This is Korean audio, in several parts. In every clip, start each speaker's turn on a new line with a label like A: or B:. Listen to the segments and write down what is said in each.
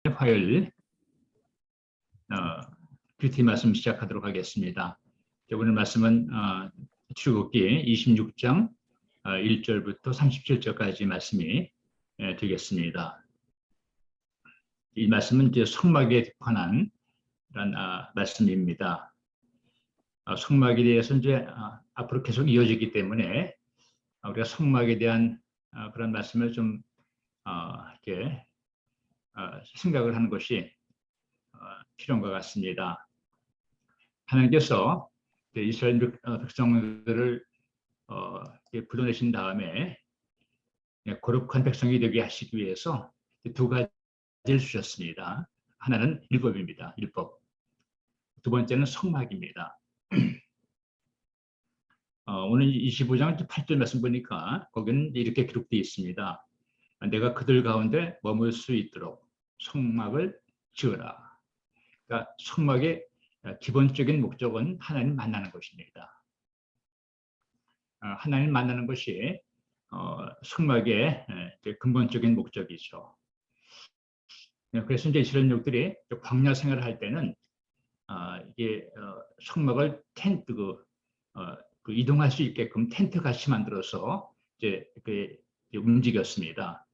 A: 화요일 큐티 말씀 시작하도록 하겠습니다. 오늘 말씀은 출애굽기 26장 1절부터 37절까지 말씀이 되겠습니다. 이 말씀은 이제 성막에 관한 말씀입니다. 성막에 대해서 이제 앞으로 계속 이어지기 때문에 우리가 성막에 대한 그런 말씀을 좀 이렇게 생각을 하는 것이 필요한 것 같습니다. 하나님께서 이스라엘 백성들을 불러내신 다음에 거룩한 백성이 되게 하시기 위해서 두 가지를 주셨습니다. 하나는 율법입니다. 율법. 두 번째는 성막입니다. 오늘 25장 8절 말씀 보니까 거기는 이렇게 기록되어 있습니다. 내가 그들 가운데 머물 수 있도록 성막을 지으라. 그러니까 성막의 기본적인 목적은 하나님 만나는 것입니다. 하나님 만나는 것이 성막의 근본적인 목적이죠. 그래서 이제 이스라엘 민족들이 광야 생활을 할 때는 이게 성막을 이동할 수 있게끔 텐트 같이 만들어서 이제 움직였습니다.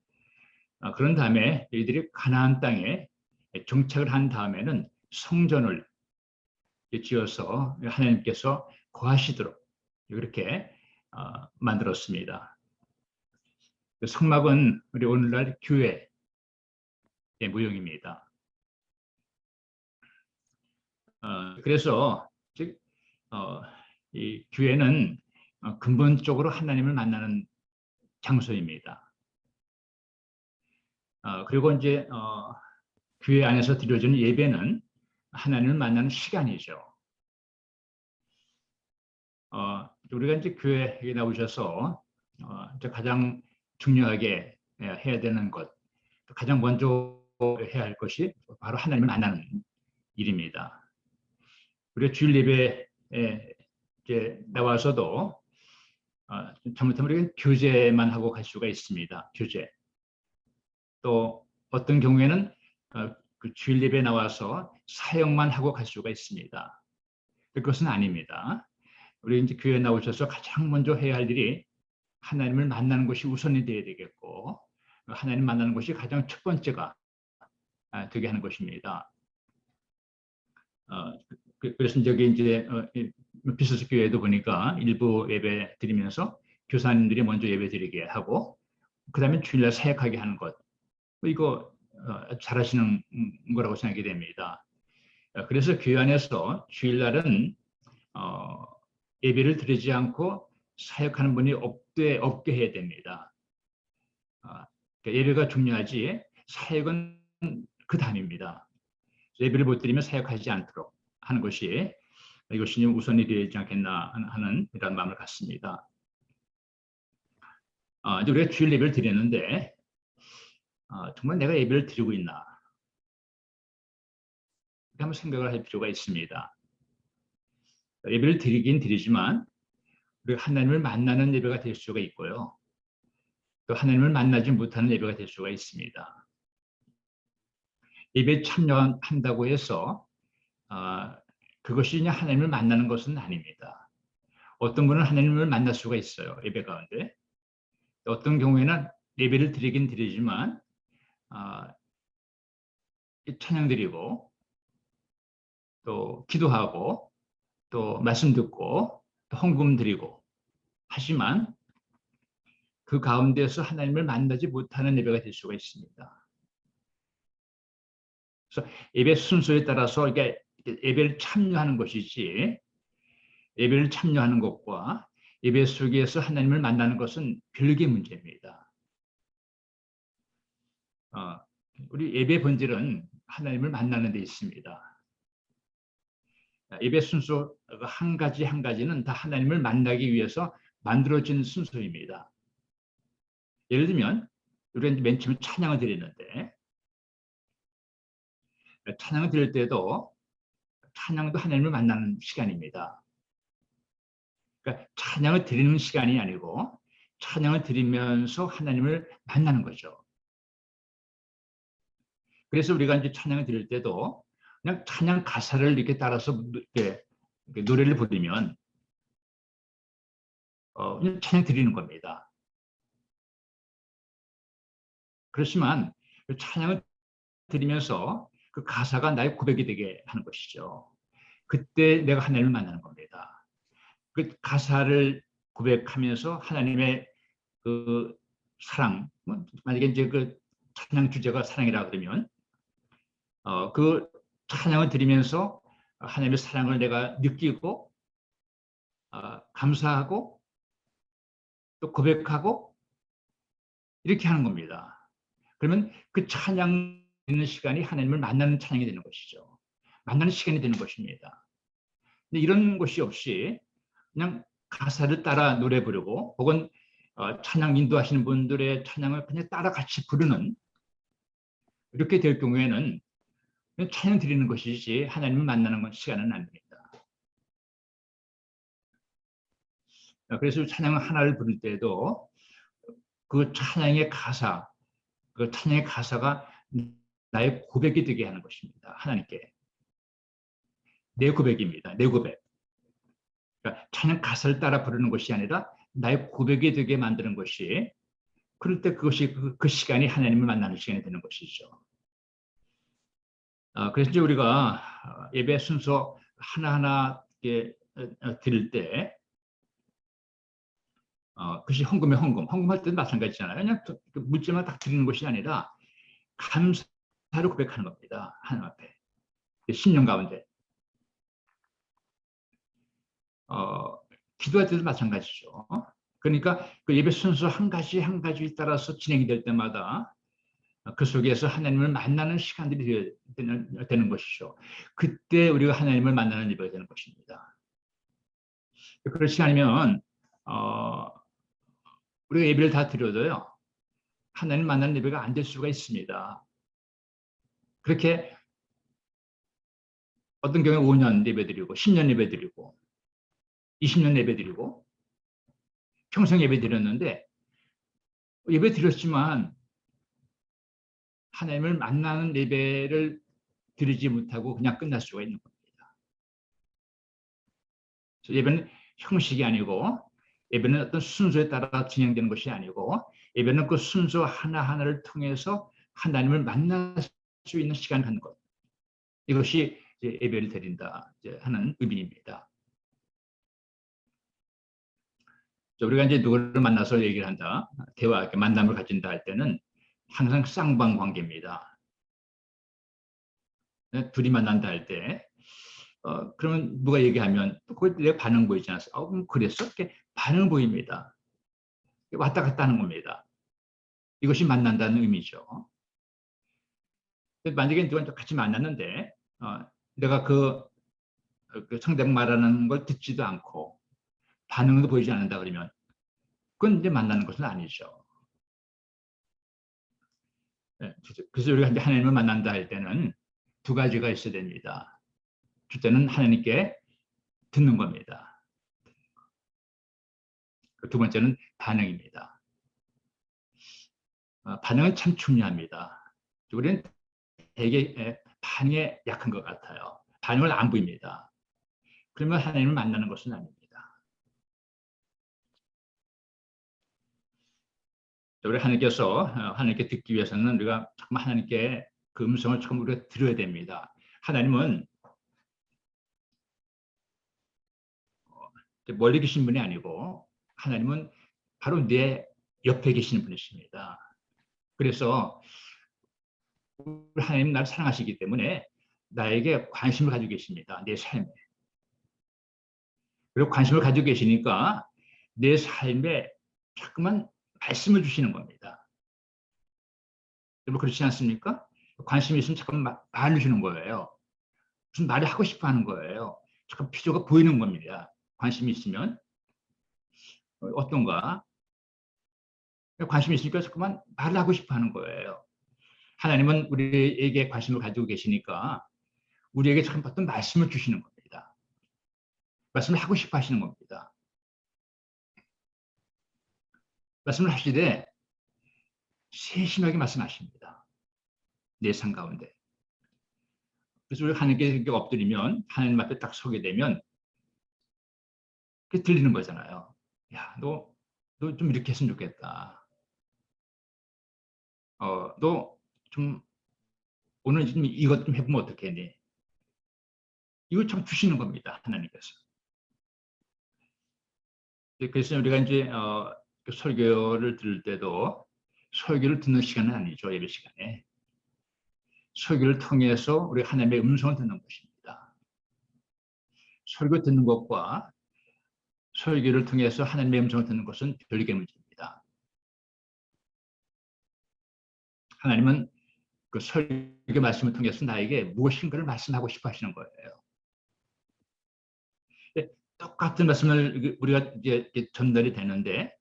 A: 그런 다음에 이들이 가나안 땅에 정착을 한 다음에는 성전을 지어서 하나님께서 거하시도록 이렇게 만들었습니다. 성막은 우리 오늘날 교회의 모형입니다. 그래서 즉 이 교회는 근본적으로 하나님을 만나는 장소입니다. 그리고 이제 교회 안에서 드려지는 예배는 하나님을 만나는 시간이죠. 우리가 이제 교회에 나오셔서 가장 중요하게 해야 되는 것, 가장 먼저 해야 할 것이 바로 하나님을 만나는 일입니다. 우리가 주일 예배에 이제 나와서도 잘못하면 우리가 교제만 하고 갈 수가 있습니다. 교제. 또 어떤 경우에는 그 주일 예배에 나와서 사역만 하고 갈 수가 있습니다. 그것은 아닙니다. 우리 이제 교회에 나오셔서 가장 먼저 해야 할 일이 하나님을 만나는 것이 우선이 되어야 되겠고, 하나님 만나는 것이 가장 첫 번째가 되게 하는 것입니다. 그래서 저기 이제 비서스 교회도 보니까 일부 예배 드리면서 교사님들이 먼저 예배 드리게 하고, 그 다음에 주일날 사역하게 하는 것, 이거 잘하시는 거라고 생각이 됩니다. 그래서 교회 안에서 주일날은 예배를 드리지 않고 사역하는 분이 없게 해야 됩니다. 예배가 중요하지 사역은 그 다음입니다. 예배를 못 드리면 사역하지 않도록 하는 것이 이것이 우선이 되지 않겠나 하는 이런 마음을 갖습니다. 이제 우리가 주일 예배를 드리는데 정말 내가 예배를 드리고 있나? 한번 생각을 할 필요가 있습니다. 예배를 드리긴 드리지만 우리가 하나님을 만나는 예배가 될 수가 있고요. 또 하나님을 만나지 못하는 예배가 될 수가 있습니다. 예배에 참여한다고 해서 그것이 그냥 하나님을 만나는 것은 아닙니다. 어떤 분은 하나님을 만날 수가 있어요. 예배 가운데. 어떤 경우에는 예배를 드리긴 드리지만 찬양 드리고 또 기도하고 또 말씀 듣고 또 헌금 드리고 하지만 그 가운데서 하나님을 만나지 못하는 예배가 될 수가 있습니다. 그래서 예배 순서에 따라서 이게 예배를 참여하는 것이지 예배를 참여하는 것과 예배 속에서 하나님을 만나는 것은 별개의 문제입니다. 우리 예배 본질은 하나님을 만나는 데 있습니다. 예배 순서 한 가지 한 가지는 다 하나님을 만나기 위해서 만들어진 순서입니다. 예를 들면 우리가 맨 처음에 찬양을 드리는데 찬양을 드릴 때도 찬양도 하나님을 만나는 시간입니다. 그러니까 찬양을 드리는 시간이 아니고 찬양을 드리면서 하나님을 만나는 거죠. 그래서 우리가 이제 찬양을 드릴 때도 그냥 찬양 가사를 이렇게 따라서 이렇게 노래를 부르면 그냥 찬양 드리는 겁니다. 그렇지만 그 찬양을 드리면서 그 가사가 나의 고백이 되게 하는 것이죠. 그때 내가 하나님을 만나는 겁니다. 그 가사를 고백하면서 하나님의 그 사랑, 만약에 이제 그 찬양 주제가 사랑이라 그러면 그 찬양을 드리면서 하나님의 사랑을 내가 느끼고 감사하고 또 고백하고 이렇게 하는 겁니다. 그러면 그 찬양 듣는 시간이 하나님을 만나는 찬양이 되는 것이죠. 만나는 시간이 되는 것입니다. 근데 이런 것이 없이 그냥 가사를 따라 노래 부르고 혹은 찬양 인도하시는 분들의 찬양을 그냥 따라 같이 부르는 이렇게 될 경우에는 찬양 드리는 것이지 하나님을 만나는 건 시간은 아닙니다. 그래서 찬양 하나를 부를 때도 그 찬양의 가사, 그 찬양의 가사가 나의 고백이 되게 하는 것입니다. 하나님께. 내 고백입니다. 내 고백. 그러니까 찬양 가사를 따라 부르는 것이 아니라 나의 고백이 되게 만드는 것이, 그럴 때 그것이 그 시간이 하나님을 만나는 시간이 되는 것이죠. 그래서 이제 우리가 예배 순서 하나하나 드릴 때 그것이 헌금의 헌금할 때도 마찬가지잖아요. 그냥 물질만 딱 드리는 것이 아니라 감사를 고백하는 겁니다. 하나님 앞에. 10년 가운데. 기도할 때도 마찬가지죠. 그러니까 그 예배 순서 한 가지 한 가지에 따라서 진행이 될 때마다 그 속에서 하나님을 만나는 시간들이 되는 것이죠. 그때 우리가 하나님을 만나는 예배가 되는 것입니다. 그렇지 않으면 우리가 예배를 다 드려도요, 하나님 만나는 예배가 안 될 수가 있습니다. 그렇게 어떤 경우에 5년 예배 드리고 10년 예배 드리고 20년 예배 드리고 평생 예배 드렸는데, 예배 드렸지만 하나님을 만나는 예배를 드리지 못하고 그냥 끝날 수가 있는 겁니다. 예배는 형식이 아니고, 예배는 어떤 순서에 따라 진행되는 것이 아니고, 예배는 그 순서 하나하나를 통해서 하나님을 만날 수 있는 시간을 갖는 것. 이것이 예배를 드린다 하는 의미입니다. 우리가 이제 누구를 만나서 얘기를 한다, 대화, 만남을 가진다 할 때는 항상 쌍방 관계입니다. 둘이 만난다 할 때, 그러면 누가 얘기하면 내 반응 보이지 않았어? 그럼 그랬어? 이렇게 반응 보입니다. 왔다 갔다 하는 겁니다. 이것이 만난다는 의미죠. 만약에 누가 같이 만났는데, 내가 그 상대방 말하는 걸 듣지도 않고 반응도 보이지 않는다 그러면 그건 이제 만나는 것은 아니죠. 그래서 우리가 하나님을 만난다 할 때는 두 가지가 있어야 됩니다. 첫째는 하나님께 듣는 겁니다. 두 번째는 반응입니다. 반응은 참 중요합니다. 우리는 되게 반응에 약한 것 같아요. 반응을 안 보입니다. 그러면 하나님을 만나는 것은 아닙니다. 우리 하나님께서 하나님께 듣기 위해서는 우리가 정말 하나님께 그 음성을 조금 우리가 들어야 됩니다. 하나님은 멀리 계신 분이 아니고 하나님은 바로 내 옆에 계시는 분이십니다. 그래서 하나님 나를 사랑하시기 때문에 나에게 관심을 가지고 계십니다. 내 삶에. 그리고 관심을 가지고 계시니까 내 삶에 자꾸만 말씀을 주시는 겁니다. 여러분 그렇지 않습니까? 관심이 있으면 자꾸만 말을 주는 거예요. 무슨 말을 하고 싶어 하는 거예요. 자꾸 필요가 보이는 겁니다. 관심이 있으면. 어떤가? 관심이 있으니까 자꾸만 말을 하고 싶어 하는 거예요. 하나님은 우리에게 관심을 가지고 계시니까 우리에게 참 어떤 말씀을 주시는 겁니다. 말씀을 하고 싶어 하시는 겁니다. 말씀을 하시되 세심하게 말씀하십니다. 내 삶 가운데. 그래서 우리 하나님께 엎드리면 하나님 앞에 딱 서게 되면 그게 들리는 거잖아요. 야, 너 좀 이렇게 했으면 좋겠다. 너 좀 오늘 좀 이것 좀 해보면 어떻겠니? 이거 참 주시는 겁니다. 하나님께서. 그래서 우리가 이제 그 설교를 들을 때도 설교를 듣는 시간은 아니죠. 예배 시간에. 설교를 통해서 우리 하나님의 음성을 듣는 것입니다. 설교 듣는 것과 설교를 통해서 하나님의 음성을 듣는 것은 별개의 문제입니다. 하나님은 그 설교 말씀을 통해서 나에게 무엇인가를 말씀하고 싶어 하시는 거예요. 똑같은 말씀을 우리가 이제 전달이 되는데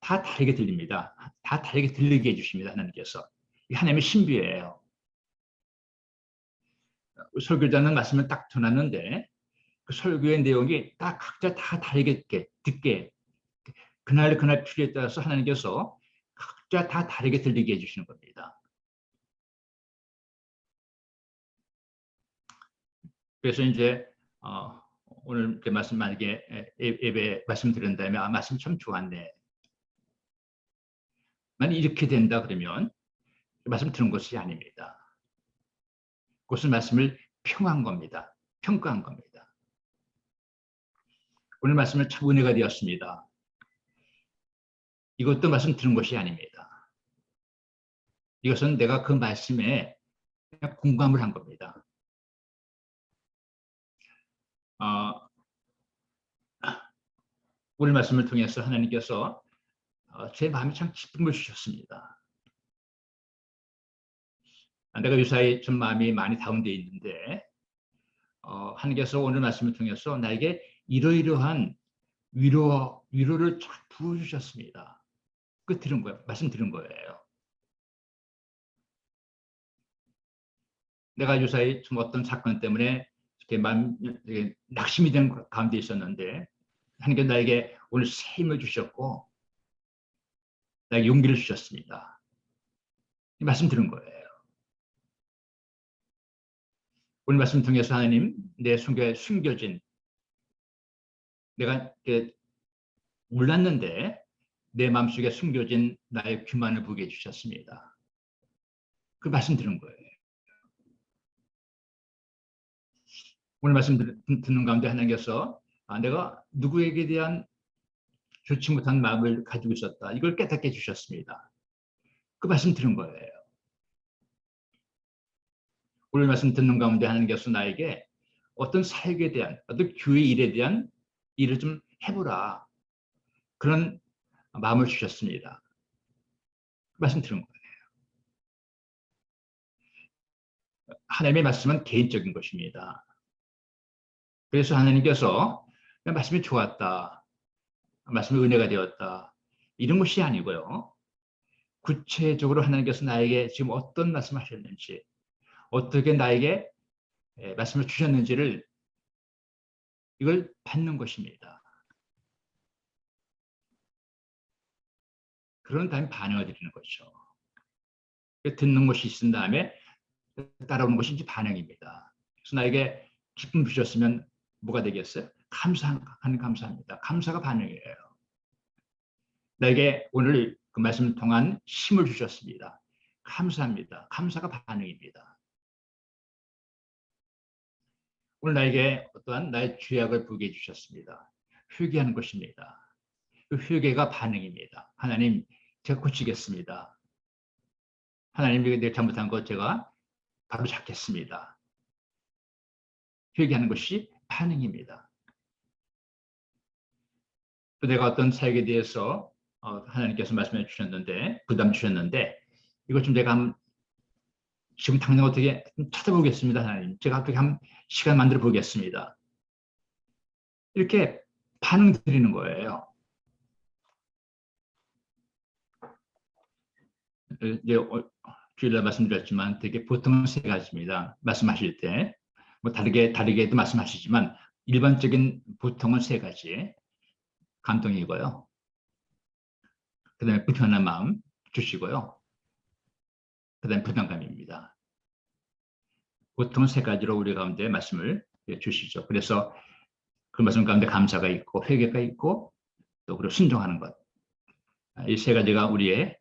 A: 다 다르게 들립니다. 다 다르게 들리게 해주십니다. 하나님께서. 하나님의 신비예요. 설교자는 말씀을 딱 전하는데 그 설교의 내용이 딱 각자 다 다르게 듣게 그날 필요에 따라서 하나님께서 각자 다 다르게 들리게 해주시는 겁니다. 그래서 이제 오늘 이렇게 말씀 만약에 예배 말씀 드린다면 말씀 참 좋았네. 만약 이렇게 된다 그러면 말씀 들은 것이 아닙니다. 그것은 말씀을 평한 겁니다. 평가한 겁니다. 오늘 말씀은 참 은혜가 되었습니다. 이것도 말씀 들은 것이 아닙니다. 이것은 내가 그 말씀에 그냥 공감을 한 겁니다. 오늘 말씀을 통해서 하나님께서 제 마음에 참 기쁨을 주셨습니다. 내가 요사이 좀 마음이 많이 다운되어 있는데 하나님께서 오늘 말씀을 통해서 나에게 이러이러한 위로를 쫙 부어주셨습니다. 그 들은 거예요. 말씀 들은 거예요. 내가 요사이 좀 어떤 사건 때문에 이렇게 낙심이 된 가운데 있었는데 하나님께서 나에게 오늘 새 힘을 주셨고 나에게 용기를 주셨습니다. 이 말씀 들은 거예요. 오늘 말씀 통해서 하나님 내 속에 숨겨진 내가 몰랐는데 내 마음속에 숨겨진 나의 귀만을 보게 해주셨습니다. 그 말씀 들은 거예요. 오늘 말씀 듣는 가운데 하나님께서 내가 누구에게 대한 좋지 못한 마음을 가지고 있었다. 이걸 깨닫게 해주셨습니다. 그 말씀 들은 거예요. 오늘 말씀 듣는 가운데 하나님께서 나에게 어떤 사역에 대한 어떤 교회 일에 대한 일을 좀 해보라. 그런 마음을 주셨습니다. 그 말씀 들은 거예요. 하나님의 말씀은 개인적인 것입니다. 그래서 하나님께서 말씀이 좋았다. 말씀이 은혜가 되었다. 이런 것이 아니고요. 구체적으로 하나님께서 나에게 지금 어떤 말씀을 하셨는지 어떻게 나에게 말씀을 주셨는지를 이걸 받는 것입니다. 그런 다음에 반응을 드리는 거죠. 듣는 것이 있은 다음에 따라오는 것이 이제 반응입니다. 그래서 나에게 기쁨 주셨으면 뭐가 되겠어요? 감사합니다. 감사가 반응이에요. 나에게 오늘 그 말씀을 통한 힘을 주셨습니다. 감사합니다. 감사가 반응입니다. 오늘 나에게 어떠한 나의 죄악을 보게 해주셨습니다. 회개하는 것입니다. 그 회개가 반응입니다. 하나님, 제가 고치겠습니다. 하나님, 내가 잘못한 것 제가 바로 잡겠습니다. 회개하는 것이 반응입니다. 또 내가 어떤 사역에 대해서 하나님께서 말씀해 주셨는데 부담 주셨는데 이것 좀 내가 지금 당장 어떻게 찾아보겠습니다. 하나님, 제가 어떻게 한 시간 만들어 보겠습니다. 이렇게 반응 드리는 거예요. 이제 주일날 말씀드렸지만 되게 보통은 세 가지입니다. 말씀하실 때 뭐 다르게도 말씀하시지만 일반적인 보통은 세 가지. 감동이고요. 그다음에 불편한 마음 주시고요. 그다음에 부담감입니다. 보통 세 가지로 우리 가운데 말씀을 주시죠. 그래서 그 말씀 가운데 감사가 있고 회개가 있고 또 그리고 순종하는 것. 이 세 가지가 우리의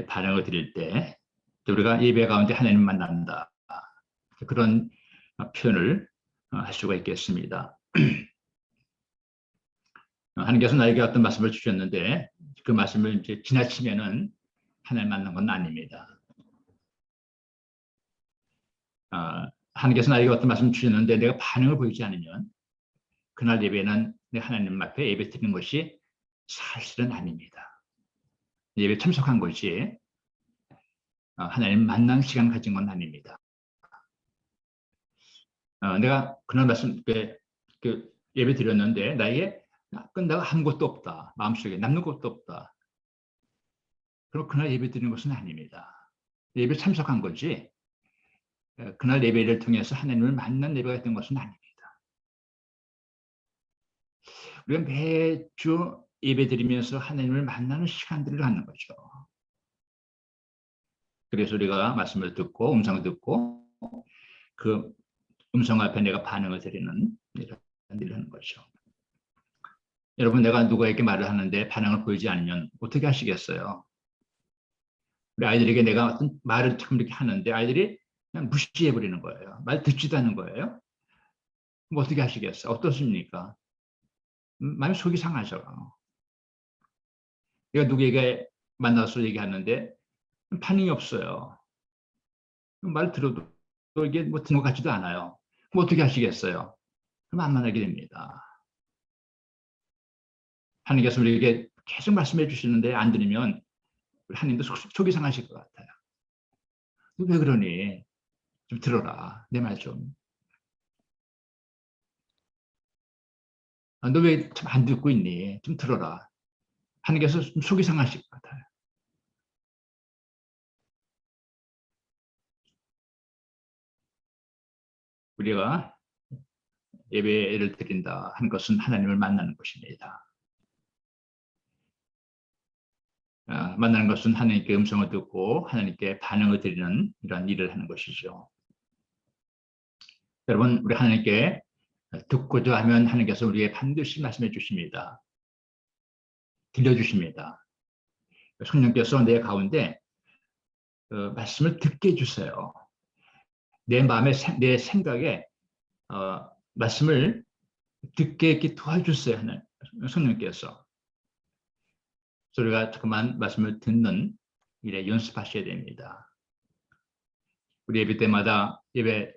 A: 반응을 드릴 때 우리가 예배 가운데 하나님 만난다. 그런 표현을 할 수가 있겠습니다. 하나님께서 나에게 어떤 말씀을 주셨는데 그 말씀을 이제 지나치면은 하나님 만난 건 아닙니다. 하나님께서 나에게 어떤 말씀을 주셨는데 내가 반응을 보이지 않으면 그날 예배는 내 하나님 앞에 예배 드리는 것이 사실은 아닙니다. 예배 참석한 것이 하나님 만난 시간 가진 건 아닙니다. 내가 그날 말씀 예배 드렸는데 나에게 끝나가 한 것도 없다. 마음속에 남는 것도 없다. 그럼 그날 예배 드리는 것은 아닙니다. 예배 참석한 거지 그날 예배를 통해서 하나님을 만난 예배가 된 것은 아닙니다. 우리가 매주 예배 드리면서 하나님을 만나는 시간들을 갖는 거죠. 그래서 우리가 말씀을 듣고 음성을 듣고 그 음성 앞에 내가 반응을 드리는 이런 일을 하는 거죠. 여러분 내가 누구에게 말을 하는데 반응을 보이지 않으면 어떻게 하시겠어요? 우리 아이들에게 내가 어떤 말을 지금 이렇게 하는데 아이들이 그냥 무시해버리는 거예요. 말 듣지도 않는 거예요. 그럼 어떻게 하시겠어요? 어떻습니까? 마음이 속이 상하죠. 내가 누구에게 만나서 얘기하는데 반응이 없어요. 말 들어도 이게 뭐 듣는 것 같지도 않아요. 그럼 어떻게 하시겠어요? 그럼 안 만나게 됩니다. 하나님께서 우리에게 계속 말씀해 주시는데 안 들으면 하나님도 속이 상하실 것 같아요. 왜 그러니? 좀 들어라. 내 말 좀. 너 왜 참 안 듣고 있니? 좀 들어라. 하나님께서 좀 속이 상하실 것 같아요. 우리가 예배를 드린다 한 것은 하나님을 만나는 것입니다. 만나는 것은 하나님께 음성을 듣고 하나님께 반응을 드리는 이런 일을 하는 것이죠. 여러분 우리 하나님께 듣고자 하면 하나님께서 우리에게 반드시 말씀해 주십니다. 들려주십니다. 성령께서 내 가운데 말씀을 듣게 해주세요. 내 마음에 내 생각에 말씀을 듣게 이렇게 도와주세요. 하는 성령께서. 우리가 자꾸만 말씀을 듣는 일에 연습하셔야 됩니다. 우리 예배 때마다 예배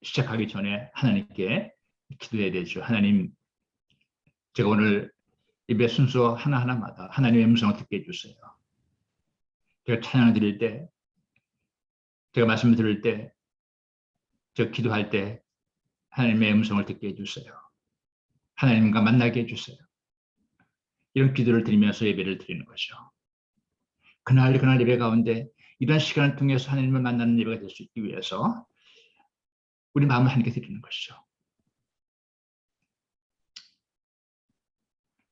A: 시작하기 전에 하나님께 기도해야 되죠. 하나님, 제가 오늘 예배 순서 하나하나마다 하나님의 음성을 듣게 해주세요. 제가 찬양을 드릴 때, 제가 말씀을 들을 때, 제가 기도할 때 하나님의 음성을 듣게 해주세요. 하나님과 만나게 해주세요. 이런 기도를 드리면서 예배를 드리는 거죠. 그날 예배 가운데 이런 시간을 통해서 하나님을 만나는 예배가 될 수 있기 위해서 우리 마음을 하나님께 드리는 것이죠.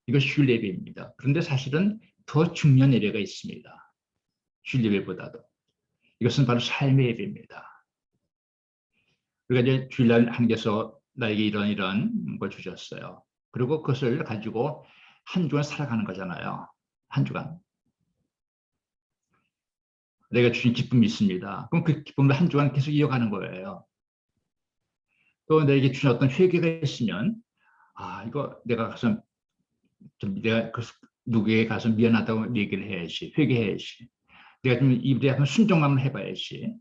A: 이것이 주일 예배입니다. 그런데 사실은 더 중요한 예배가 있습니다. 주일 예배보다도. 이것은 바로 삶의 예배입니다. 우리가 이제 주일날 하나님께서 나에게 이런 걸 주셨어요. 그리고 그것을 가지고 한 주간 살아가는 거잖아요. 한 주간. 내가 주신 기쁨이 있습니다. 그럼 그 기쁨을 한 주간 계속 이어가는 거예요. 또 내게 주신 어떤 회개가 있으면 이거 내가 가서 내가 누구에게 가서 미안하다고 얘기를 해야지. 회개해야지. 내가 좀 입에 한번 순종 한번 해봐야지.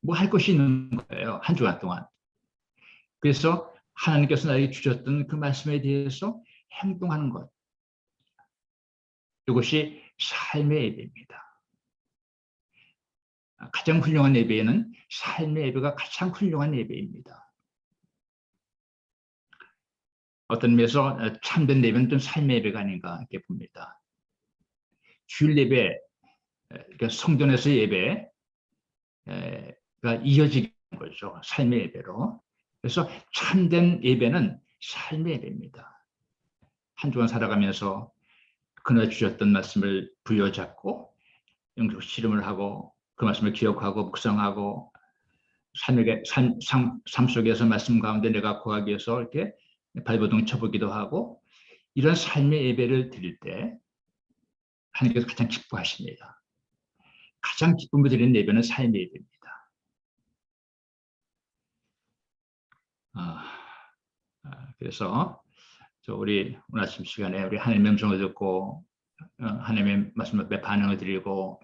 A: 뭐 할 것이 있는 거예요. 한 주간 동안. 그래서 하나님께서 나에게 주셨던 그 말씀에 대해서 행동하는 것. 이것이 삶의 예배입니다. 가장 훌륭한 예배는 삶의 예배가 가장 훌륭한 예배입니다. 어떤 의미에서 참된 예배는 좀 삶의 예배가 아닌가 이렇게 봅니다. 주일 예배, 그러니까 성전에서 예배가 이어지는 거죠. 삶의 예배로. 그래서 참된 예배는 삶의 예배입니다. 한 주간 살아가면서 그날 주셨던 말씀을 부여잡고 영적 실험을 하고 그 말씀을 기억하고 묵상하고 삶 속에서 말씀 가운데 내가 구하기 위해서 이렇게 발버둥 쳐보기도 하고 이런 삶의 예배를 드릴 때 하나님께서 가장 기뻐하십니다. 가장 기쁨을 드리는 예배는 삶의 예배입니다. 그래서 우리 오늘 아침 시간에 우리 하나님의 음성을 듣고 하나님의 말씀 앞에 반응을 드리고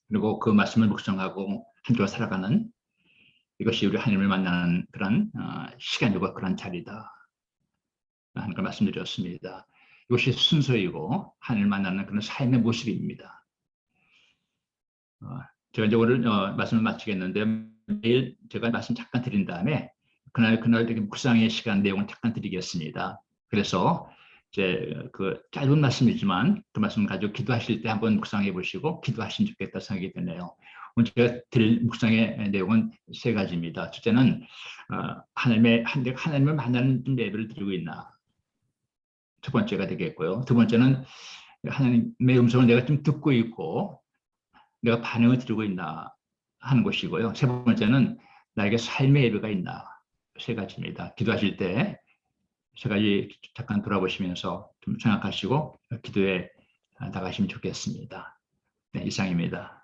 A: 그리고 그 말씀을 묵상하고 함께 살아가는 이것이 우리 하나님을 만나는 그런 시간이고 그런 자리다 하는 걸 말씀드렸습니다. 이것이 순서이고 하나님을 만나는 그런 삶의 모습입니다. 제가 이제 오늘 말씀을 마치겠는데 매일 제가 말씀 잠깐 드린 다음에 그날 이렇게 묵상의 시간 내용을 잠깐 드리겠습니다. 그래서 이제 그 짧은 말씀이지만 그 말씀 가지고 기도하실 때 한번 묵상해 보시고 기도하시면 좋겠다 생각이 드네요. 오늘 제가 드릴 묵상의 내용은 세 가지입니다. 첫째는 하나님을 만나는 예배를 드리고 있나. 첫 번째가 되겠고요. 두 번째는 하나님의 음성을 내가 좀 듣고 있고 내가 반응을 드리고 있나 하는 것이고요. 세 번째는 나에게 삶의 예배가 있나. 세 가지입니다. 기도하실 때 세 가지 잠깐 돌아보시면서 좀 생각하시고 기도에 나가시면 좋겠습니다. 네, 이상입니다.